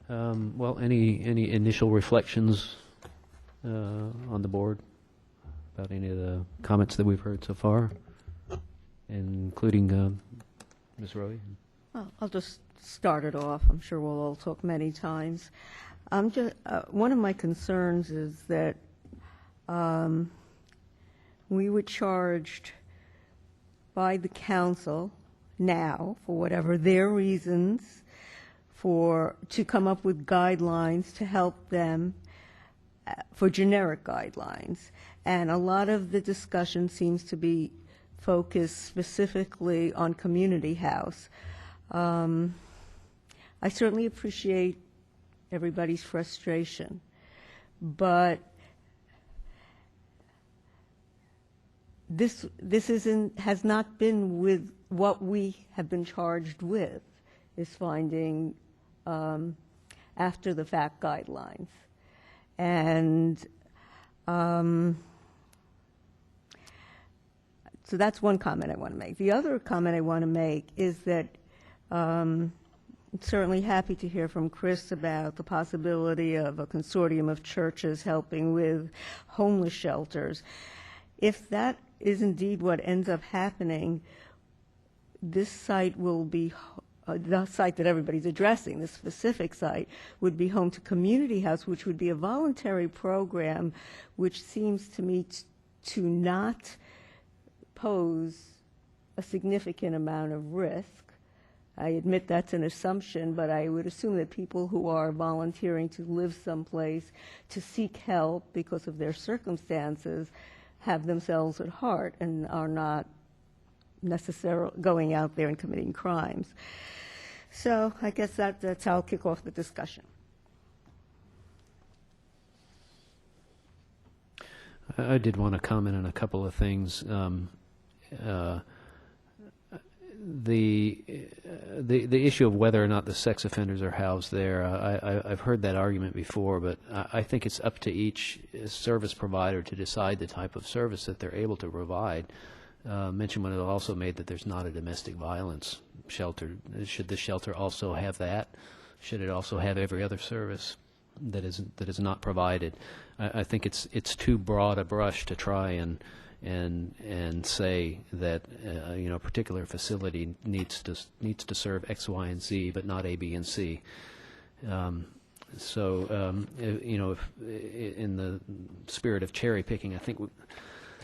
Well, any initial reflections on the board about any of the comments that we've heard so far, including Ms. Rowe? Well, I'll just start it off. I'm sure we'll all talk many times. One of my concerns is that we were charged by the council now, for whatever their reasons, to come up with guidelines to help them for generic guidelines. And a lot of the discussion seems to be focused specifically on community house. I certainly appreciate everybody's frustration, but this has not been with what we have been charged with, is finding after the fact guidelines. And so that's one comment I want to make. The other comment I want to make is that I'm certainly happy to hear from Chris about the possibility of a consortium of churches helping with homeless shelters. If that is indeed what ends up happening, this site will be the site that everybody's addressing, the specific site, would be home to Community House, which would be a voluntary program, which seems to me to not pose a significant amount of risk. I admit that's an assumption, but I would assume that people who are volunteering to live someplace to seek help because of their circumstances have themselves at heart and are not necessarily going out there and committing crimes. So I guess that's how I'll kick off the discussion. I did want to comment on a couple of things. The issue of whether or not the sex offenders are housed there, I've heard that argument before, but I think it's up to each service provider to decide the type of service that they're able to provide. Mention when it also made that there's not a domestic violence shelter. Should the shelter also have that? Should it also have every other service that is not provided? I think it's too broad a brush to try and say that a particular facility needs to serve X, Y, and Z, but not A, B, and C. If, in the spirit of cherry picking, I think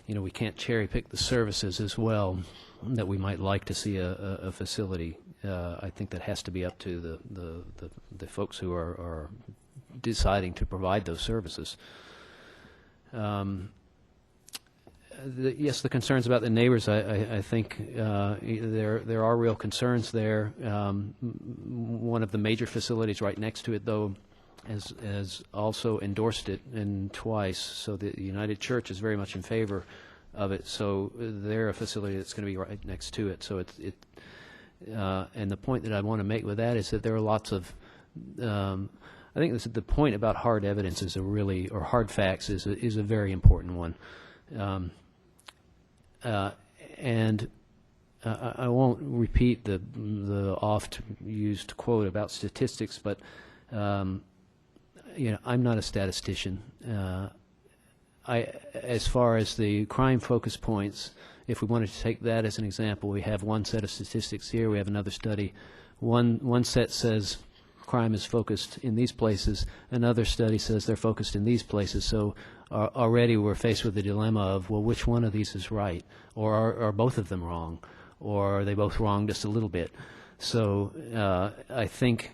we can't cherry pick the services as well that we might like to see a facility. I think that has to be up to the folks who are deciding to provide those services. Yes, the concerns about the neighbors, I think there are real concerns there. One of the major facilities right next to it, though, has also endorsed it twice, so the United Church is very much in favor of it. So they're a facility that's going to be right next to it. So and the point that I want to make with that is that there are lots of I think the point about hard evidence is or hard facts is a very important one. And I won't repeat the oft-used quote about statistics, but I'm not a statistician. As far as the crime focus points, if we wanted to take that as an example, we have one set of statistics here. We have another study. One set says crime is focused in these places. Another study says they're focused in these places. So already we're faced with the dilemma of, well, which one of these is right? Or are both of them wrong? Or are they both wrong just a little bit? So I think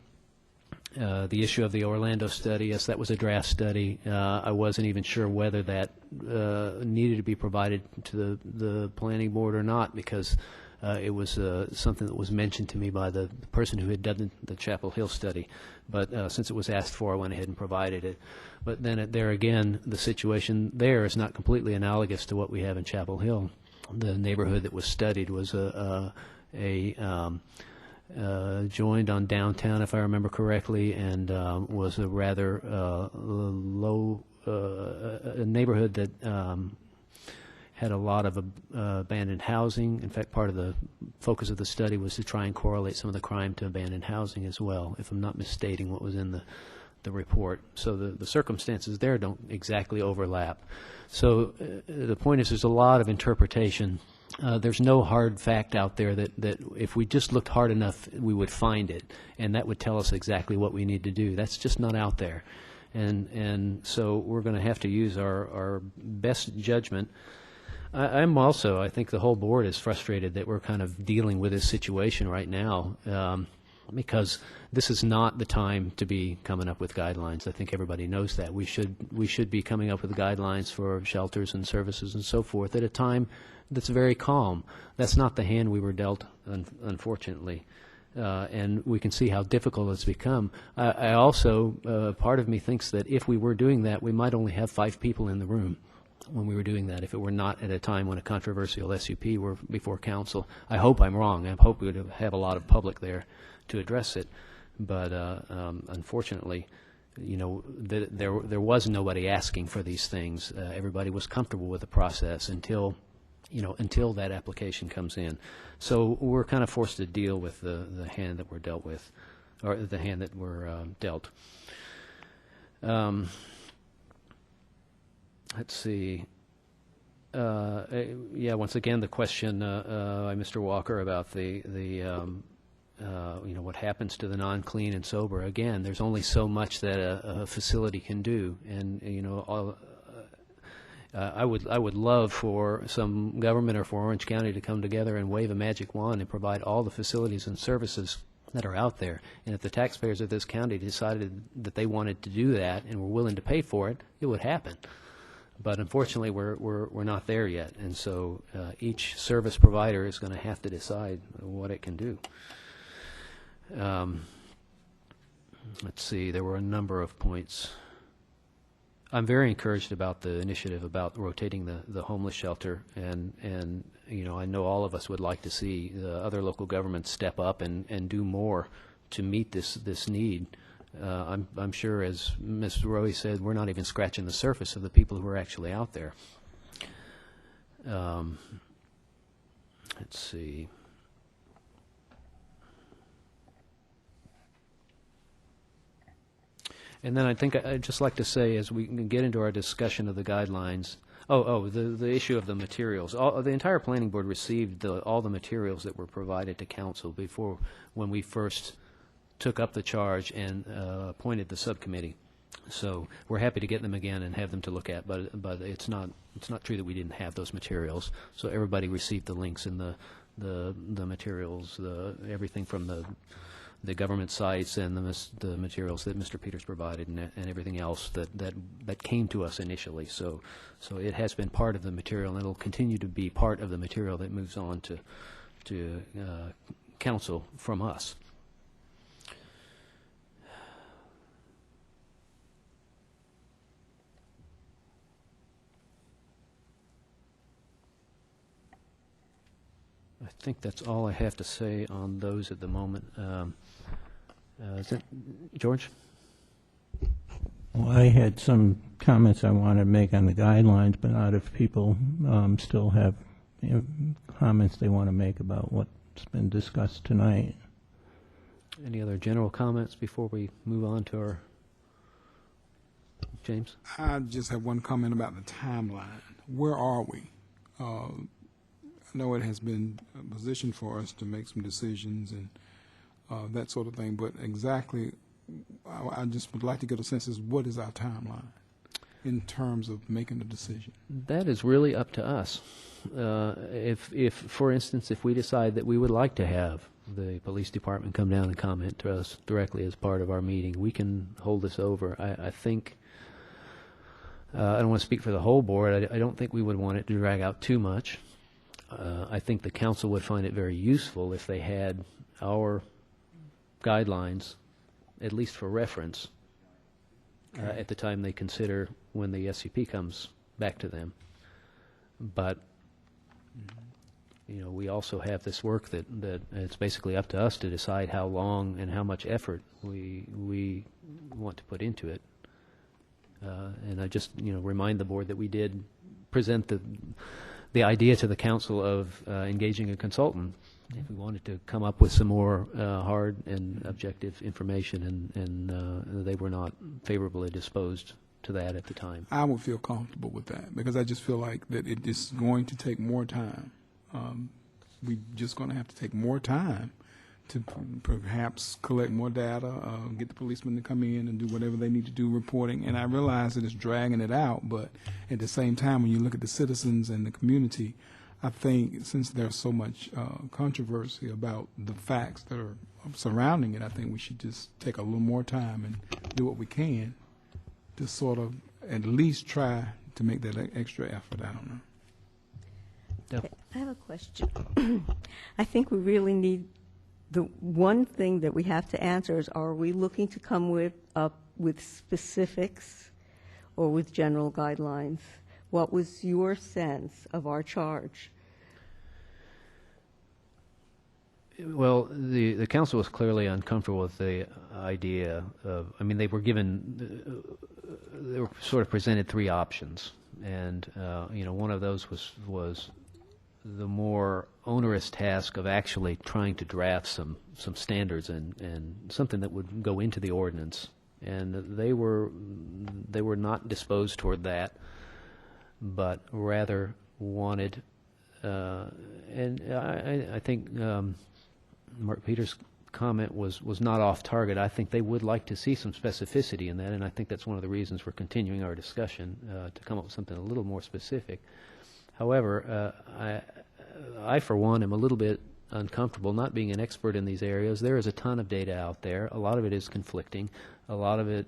the issue of the Orlando study, yes, that was a draft study. I wasn't even sure whether that needed to be provided to the planning board or not, because it was something that was mentioned to me by the person who had done the Chapel Hill study. But since it was asked for, I went ahead and provided it. But then there again, the situation there is not completely analogous to what we have in Chapel Hill. The neighborhood that was studied was joined on downtown, if I remember correctly, and was a rather low a neighborhood that had a lot of abandoned housing. In fact, part of the focus of the study was to try and correlate some of the crime to abandoned housing as well, if I'm not misstating what was in the report. So the circumstances there don't exactly overlap. So the point is there's a lot of interpretation. There's no hard fact out there that if we just looked hard enough, we would find it, and that would tell us exactly what we need to do. That's just not out there. And so we're going to have to use our best judgment. I'm also, I think the whole board is frustrated that we're kind of dealing with this situation right now, because this is not the time to be coming up with guidelines. I think everybody knows that. We should be coming up with guidelines for shelters and services and so forth at a time that's very calm. That's not the hand we were dealt, unfortunately. And we can see how difficult it's become. I also, part of me thinks that if we were doing that, we might only have 5 people in the room when we were doing that, if it were not at a time when a controversial SUP were before council. I hope I'm wrong. I hope we would have a lot of public there to address it. But unfortunately, you know, there was nobody asking for these things. Everybody was comfortable with the process until that application comes in. So we're kind of forced to deal with the hand that we're dealt with, or the hand that we're dealt. Let's see. Yeah, once again, the question by Mr. Walker about what happens to the non-clean and sober. Again, there's only so much that a facility can do, and I would love for some government or for Orange County to come together and wave a magic wand and provide all the facilities and services that are out there. And if the taxpayers of this county decided that they wanted to do that and were willing to pay for it, it would happen. But unfortunately, we're not there yet, and so each service provider is going to have to decide what it can do. Let's see. There were a number of points. I'm very encouraged about the initiative about rotating the homeless shelter, and I know all of us would like to see the other local governments step up and do more to meet this need. I'm sure, as Ms. Rowe said, we're not even scratching the surface of the people who are actually out there. Let's see. And then I think I'd just like to say, as we get into our discussion of the guidelines, the issue of the materials. The entire planning board received all the materials that were provided to council when we first took up the charge and appointed the subcommittee. So we're happy to get them again and have them to look at, but it's not true that we didn't have those materials. So everybody received the links and the materials, everything from the government sites and the materials that Mr. Peters provided and everything else that came to us initially. So it has been part of the material, and it'll continue to be part of the material that moves on to council from us. I think that's all I have to say on those at the moment. Is it George? Well, I had some comments I want to make on the guidelines, but not if people still have comments they want to make about what's been discussed tonight. Any other general comments before we move on to our James? I just have one comment about the timeline. Where are we? I know it has been a position for us to make some decisions and that sort of thing, but exactly, I just would like to get a sense of what is our timeline in terms of making a decision. That is really up to us. If, for instance, if we decide that we would like to have the police department come down and comment to us directly as part of our meeting, we can hold this over. I think, I don't want to speak for the whole board, I don't think we would want it to drag out too much. I think the council would find it very useful if they had our guidelines, at least for reference, at the time they consider when the SCP comes back to them. But we also have this work that it's basically up to us to decide how long and how much effort we want to put into it. And I just remind the board that we did present the idea to the council of engaging a consultant if we wanted to come up with some more hard and objective information, and they were not favorably disposed to that at the time. I would feel comfortable with that because I just feel like that it is going to take more time. We're just going to have to take more time to perhaps collect more data, get the policemen to come in and do whatever they need to do reporting. And I realize that it's dragging it out, but at the same time, when you look at the citizens and the community, I think since there's so much controversy about the facts that are surrounding it, I think we should just take a little more time and do what we can to sort of at least try to make that extra effort. I don't know. Yep. I have a question. I think we really need, the one thing that we have to answer is, are we looking to come up with specifics or with general guidelines? What was your sense of our charge? Well, the council was clearly uncomfortable with the idea of, I mean, they were sort of presented three options, and one of those was the more onerous task of actually trying to draft some standards and something that would go into the ordinance, and they were not disposed toward that, but rather wanted, and I think Mark Peters' comment was not off target. I think they would like to see some specificity in that, and I think that's one of the reasons we're continuing our discussion to come up with something a little more specific. However, I, for one, am a little bit uncomfortable not being an expert in these areas. There is a ton of data out there. A lot of it is conflicting. A lot of it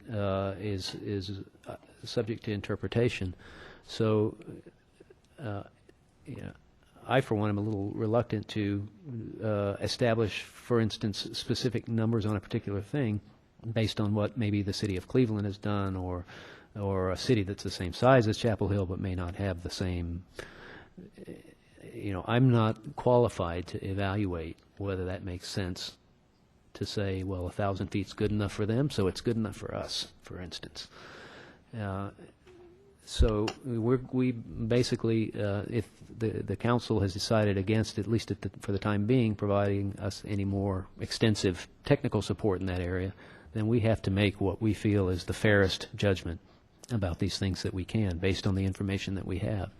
is subject to interpretation. So, I, for one, am a little reluctant to establish, for instance, specific numbers on a particular thing based on what maybe the city of Cleveland has done, or a city that's the same size as Chapel Hill but may not have the same. I'm not qualified to evaluate whether that makes sense to say, well, 1,000 feet's good enough for them, so it's good enough for us, for instance. So we basically, if the council has decided against, at least for the time being, providing us any more extensive technical support in that area, then we have to make what we feel is the fairest judgment about these things that we can, based on the information that we have,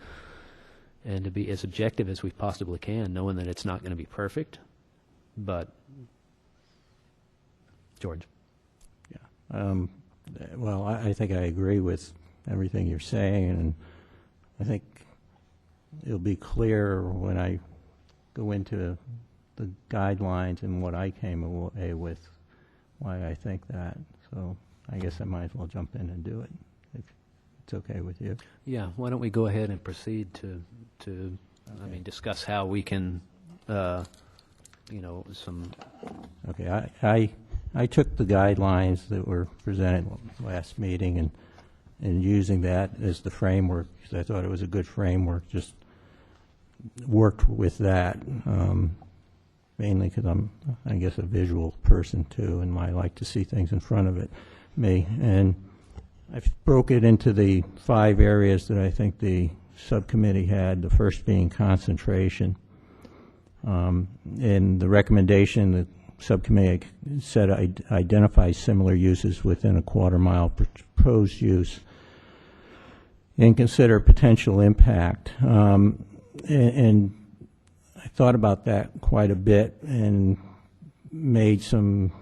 and to be as objective as we possibly can, knowing that it's not going to be perfect. But, George. Yeah. Well, I think I agree with everything you're saying, and I think it'll be clear when I go into the guidelines and what I came away with, why I think that. So I guess I might as well jump in and do it, if it's okay with you. Yeah, why don't we go ahead and proceed to discuss how we can, some. Okay, I took the guidelines that were presented last meeting and using that as the framework, because I thought it was a good framework, just worked with that, mainly because I'm, I guess, a visual person too, and I like to see things in front of me. And I broke it into the 5 areas that I think the subcommittee had, the first being concentration. In the recommendation, the subcommittee said identify similar uses within a quarter-mile proposed use and consider potential impact. And I thought about that quite a bit and made some